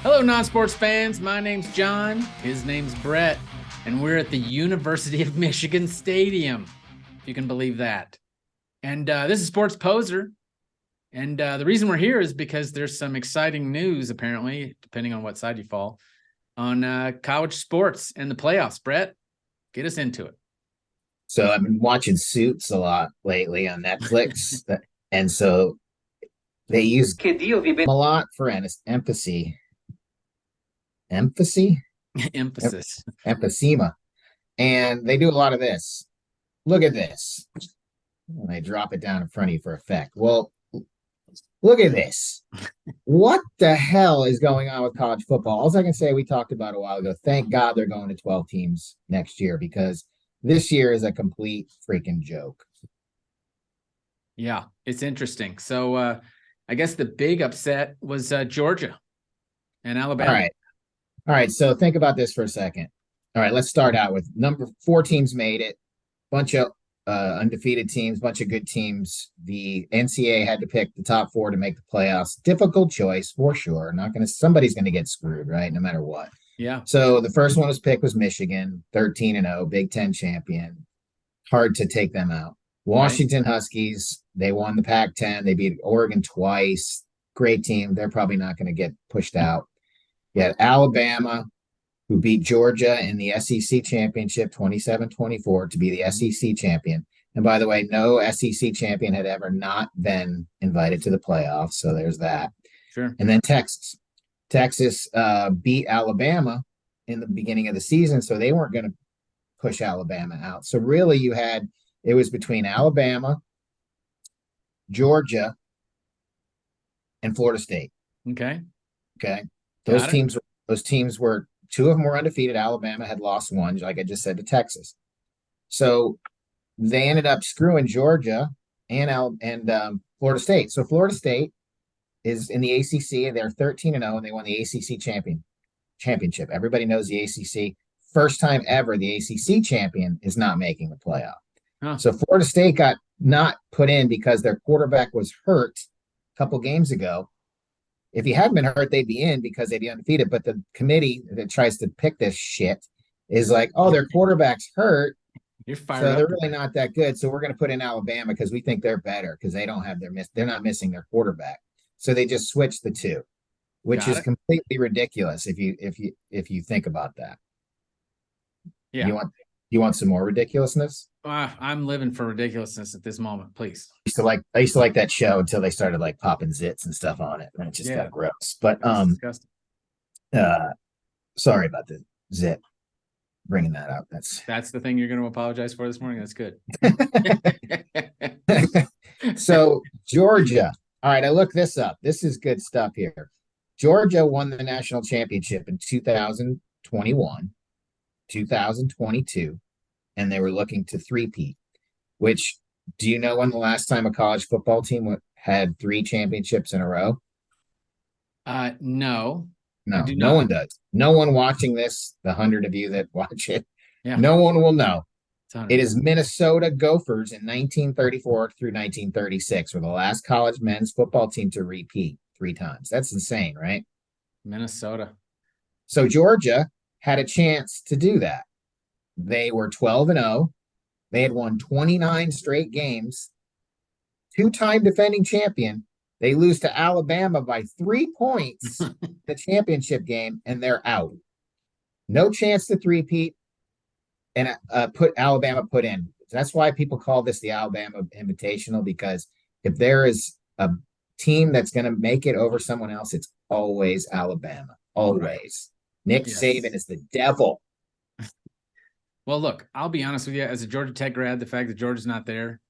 Hello, non-sports fans. My name's John. His name's Brett, and we're at the University of Michigan Stadium, if you can believe that. And this is Sports Poser. And the reason we're here is because there's some exciting news, apparently, depending on what side you fall, on college sports and the playoffs. Brett, get us into it. So I've been watching Suits a lot lately on Netflix, and so they use a lot for empathy, empathy, Emphasis. emphysema, and they do a lot of this. Look at this. And they drop it down in front of you for effect. Well, look at this. What the hell is going on with college football? All I can say, we talked about a while ago. Thank God they're going to 12 teams next year, because this year is a complete freaking joke. Yeah, it's interesting. So I guess the big upset was Georgia and Alabama. All right. All right. So think about this for a second. All right. Let's start out with number 4 teams made it. Bunch of undefeated teams, bunch of good teams. The NCAA had to pick the top 4 to make the playoffs. Difficult choice for sure. Somebody's going to get screwed, right? No matter what. Yeah. So the first one was picked was Michigan, 13-0, Big Ten champion. Hard to take them out. Washington Huskies, they won the Pac-10. They beat Oregon twice. Great team. They're probably not going to get pushed out. You had Alabama, who beat Georgia in the SEC championship 27-24 to be the SEC champion. And by the way, no SEC champion had ever not been invited to the playoffs. So there's that. Sure. And then Texas. Texas beat Alabama in the beginning of the season, so they weren't going to push Alabama out. So really it was between Alabama, Georgia, and Florida State. Okay. Those teams were, 2 of them were undefeated. Alabama had lost 1, like I just said, to Texas. So they ended up screwing Georgia and Florida State. So Florida State is in the ACC, and they're 13-0, and they won the ACC championship. Everybody knows the ACC. First time ever the ACC champion is not making the playoff. Huh. So Florida State got not put in because their quarterback was hurt a couple games ago. If he hadn't been hurt, they'd be in because they'd be undefeated. But the committee that tries to pick this shit is like, oh, their quarterback's hurt. You're fired so up. They're really not that good. So we're going to put in Alabama because we think they're better because they don't have they're not missing their quarterback. So they just switched the 2, which is completely ridiculous if you think about that. Yeah. You want some more ridiculousness? I'm living for ridiculousness at this moment, please. I used to like that show until they started like popping zits and stuff on it, and it just got gross. But sorry about the zit. Bringing that up. That's the thing you're going to apologize for this morning. That's good. So Georgia. All right, I looked this up. This is good stuff here. Georgia won the national championship in 2021, 2022, and they were looking to three-peat. Which, do you know when the last time a college football team had 3 championships in a row? No. No one does. No one watching this, the 100 of you that watch it, no one will know. It is Minnesota Gophers in 1934 through 1936 were the last college men's football team to repeat 3 times. That's insane, right? Minnesota. So Georgia had a chance to do that. They were 12-0. They had won 29 straight games. 2-time defending champion. They lose to Alabama by 3 points the championship game, and they're out. No chance to three-peat, and Alabama put in. That's why people call this the Alabama Invitational, because if there is a team that's going to make it over someone else, it's always Alabama. Always. Right. Nick Saban is the devil. Well, look, I'll be honest with you. As a Georgia Tech grad, the fact that Georgia's not there,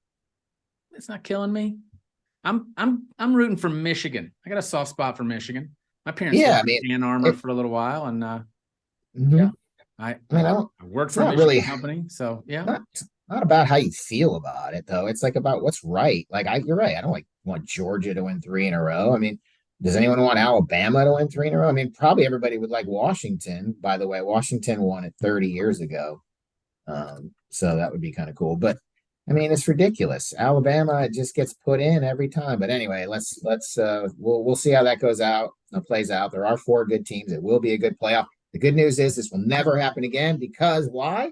it's not killing me. I'm rooting for Michigan. I got a soft spot for Michigan. My parents lived in Ann Arbor for a little while, and I worked for a Michigan company. So not about how you feel about it though. It's like about what's right. Like you're right. I don't want Georgia to win 3 in a row. I mean, does anyone want Alabama to win 3 in a row? I mean, probably everybody would like Washington. By the way, Washington won it 30 years ago. So that would be kind of cool. But I mean, it's ridiculous. Alabama just gets put in every time. But anyway, we'll see how that goes out, plays out. There are four good teams. It will be a good playoff. The good news is this will never happen again because why?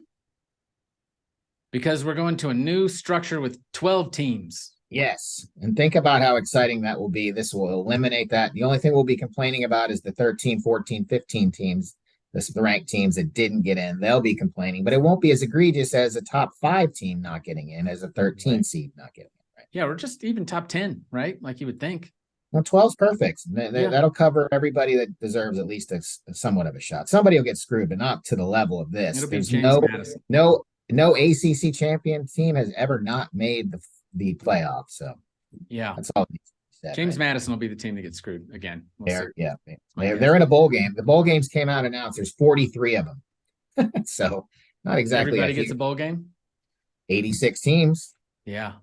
Because we're going to a new structure with 12 teams. Yes. And think about how exciting that will be. This will eliminate that. The only thing we'll be complaining about is the 13, 14, 15 teams, the ranked teams that didn't get in. They'll be complaining, but it won't be as egregious as a top 5 team not getting in, as a 13 seed not getting in. Right? Yeah, we're just even top 10, right? Like you would think. Well, 12's perfect. That'll cover everybody that deserves at least a somewhat of a shot. Somebody will get screwed, but not to the level of this. It'll be There's James Madison. no ACC champion team has ever not made the playoffs. So yeah, that's all said, James Madison will be the team that gets screwed again. They're in a bowl game. The bowl games came out announced. There's 43 of them, so not exactly. Everybody gets a bowl game. 86 teams. Yeah.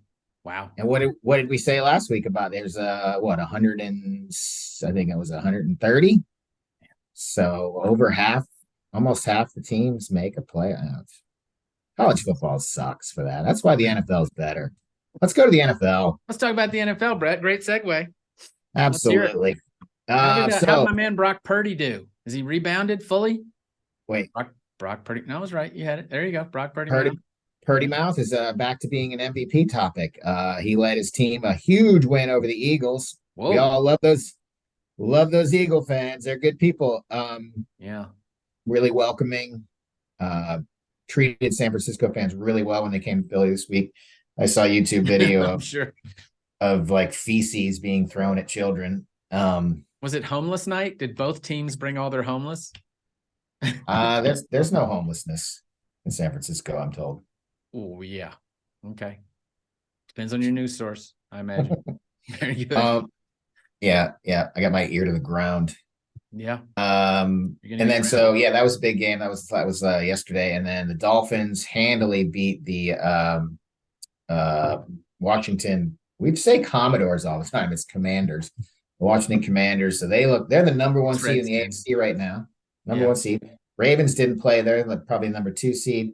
Wow. And what did we say last week about there's 100 and I think it was 130. So over half, almost half the teams make a playoff. College football sucks for that. That's why the NFL is better. Let's go to the NFL. Let's talk about the NFL, Brett. Great segue. Absolutely. How did my man Brock Purdy do? Is he rebounded fully? Wait. Brock Purdy. No, I was right. You had it. There you go. Brock Purdy. Purdy Mouth is back to being an MVP topic. He led his team a huge win over the Eagles. Whoa. We all love those Eagle fans. They're good people. Yeah. Really welcoming. Treated San Francisco fans really well when they came to Philly this week. I saw a YouTube video of like feces being thrown at children. Was it homeless night? Did both teams bring all their homeless? There's no homelessness in San Francisco, I'm told. Oh yeah. Okay. Depends on your news source, I imagine. Very good. Yeah. I got my ear to the ground. Yeah. And then that was a big game. That was yesterday. And then the Dolphins handily beat the Washington. We say Commodores all the time. It's Commanders. The Washington Commanders. So they're the number one seed in the AFC right now. Number one seed. Ravens didn't play. They're probably number 2 seed.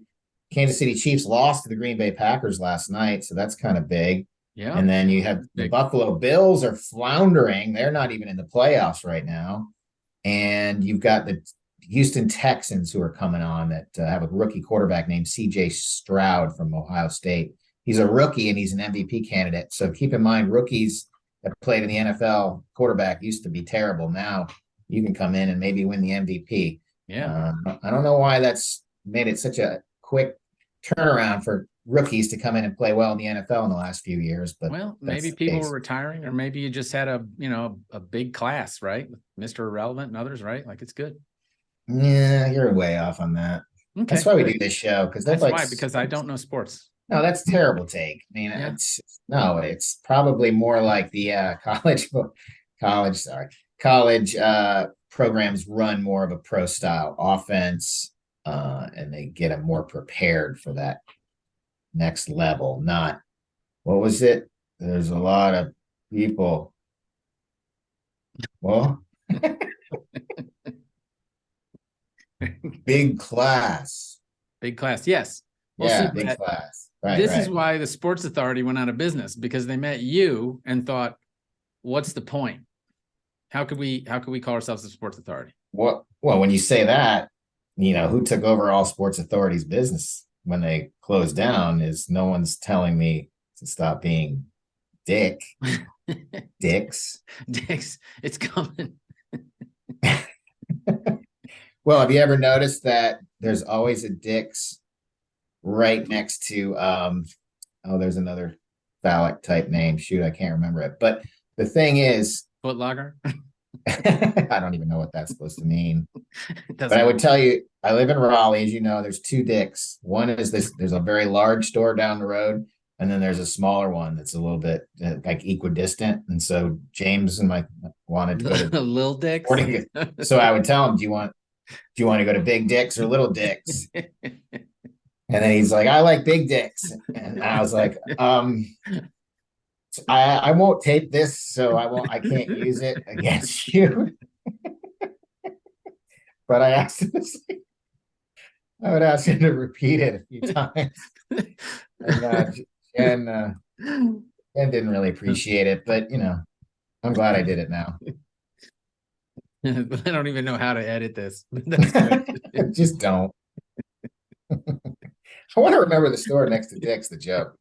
Kansas City Chiefs lost to the Green Bay Packers last night, so that's kind of big. Yeah. And then you have the Buffalo Bills are floundering. They're not even in the playoffs right now. And you've got the Houston Texans who are coming on that have a rookie quarterback named C.J. Stroud from Ohio State. He's a rookie and he's an MVP candidate. So keep in mind, rookies that played in the NFL quarterback used to be terrible. Now you can come in and maybe win the MVP. Yeah. I don't know why that's made it such a quick turnaround for rookies to come in and play well in the NFL in the last few years. But maybe people were retiring, or maybe you just had a big class, right? With Mr. Irrelevant and others, right? Like it's good. Yeah, you're way off on that. Okay. That's why we do this show, because because I don't know sports. No, that's a terrible take. I mean, it's probably more like the college programs run more of a pro style offense, and they get them more prepared for that next level. Not, what was it? There's a lot of people. Well, big class. Yes. Big class. Right. This is why the Sports Authority went out of business, because they met you and thought, what's the point? How could we call ourselves the Sports Authority? Well, when you say that, who took over all Sports Authority's business when they closed down is no one's telling me to stop being Dicks. It's coming. Well, have you ever noticed that there's always a Dick's right next to there's another phallic type name. Shoot, I can't remember it. But the thing is, Foot Locker. I don't even know what that's supposed to mean. But I would tell you, I live in Raleigh, as you know, there's 2 Dick's. One is there's a very large store down the road, and then there's a smaller one that's a little bit like equidistant. And so James and I wanted to go to Little Dick's. So I would tell him, do you want to go to Big Dick's or Little Dick's? And then he's like, I like Big Dick's. And I was like, I won't tape this, so I can't use it against you. But I would ask him to repeat it a few times. And and didn't really appreciate it, but I'm glad I did it now. I don't even know how to edit this. But that's good. Just don't. I want to remember the store next to Dick's, the joke.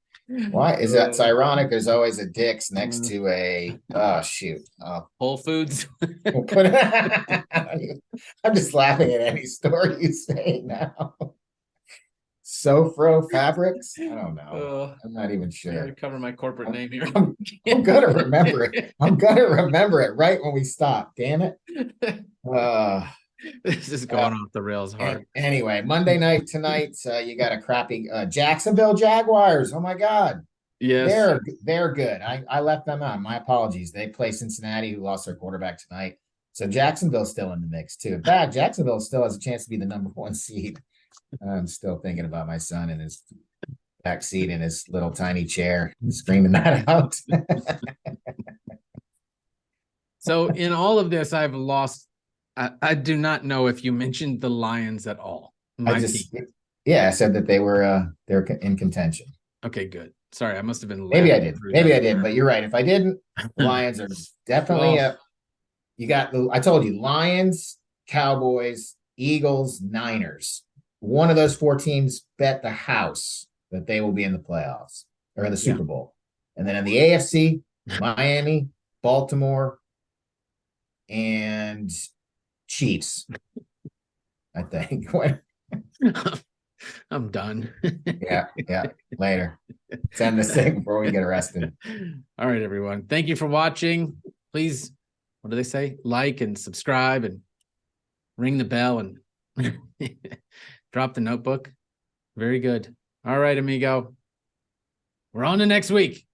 Why is that? It's ironic. There's always a Dick's next to a shoot. Whole Foods. We'll put it, I'm just laughing at any store you say now. Sofro Fabrics? I don't know. I'm not even sure. Cover my corporate name here. I'm gonna remember it. I'm gonna remember it right when we stop. Damn it. This is going off the rails hard. Anyway, Monday night tonight, you got a crappy Jacksonville Jaguars. Oh my God. Yes. They're good. I left them out. My apologies. They play Cincinnati, who lost their quarterback tonight. So Jacksonville's still in the mix too. In fact, Jacksonville still has a chance to be the #1 seed. I'm still thinking about my son in his back seat in his little tiny chair, screaming that out. So in all of this, I've lost. I do not know if you mentioned the Lions at all. I said that they're in contention. Okay, good. Sorry, I must have been. Maybe I did, but you're right. If I didn't, the Lions are definitely you got I told you, Lions, Cowboys, Eagles, Niners. One of those 4 teams bet the house that they will be in the playoffs or in the Super Bowl. And then in the AFC, Miami, Baltimore, and Chiefs, I think. I'm done. Yeah. Later. Let's end this thing before we get arrested. All right, everyone. Thank you for watching. Please, what do they say? Like and subscribe and ring the bell and drop the notebook. Very good. All right, amigo. We're on to next week.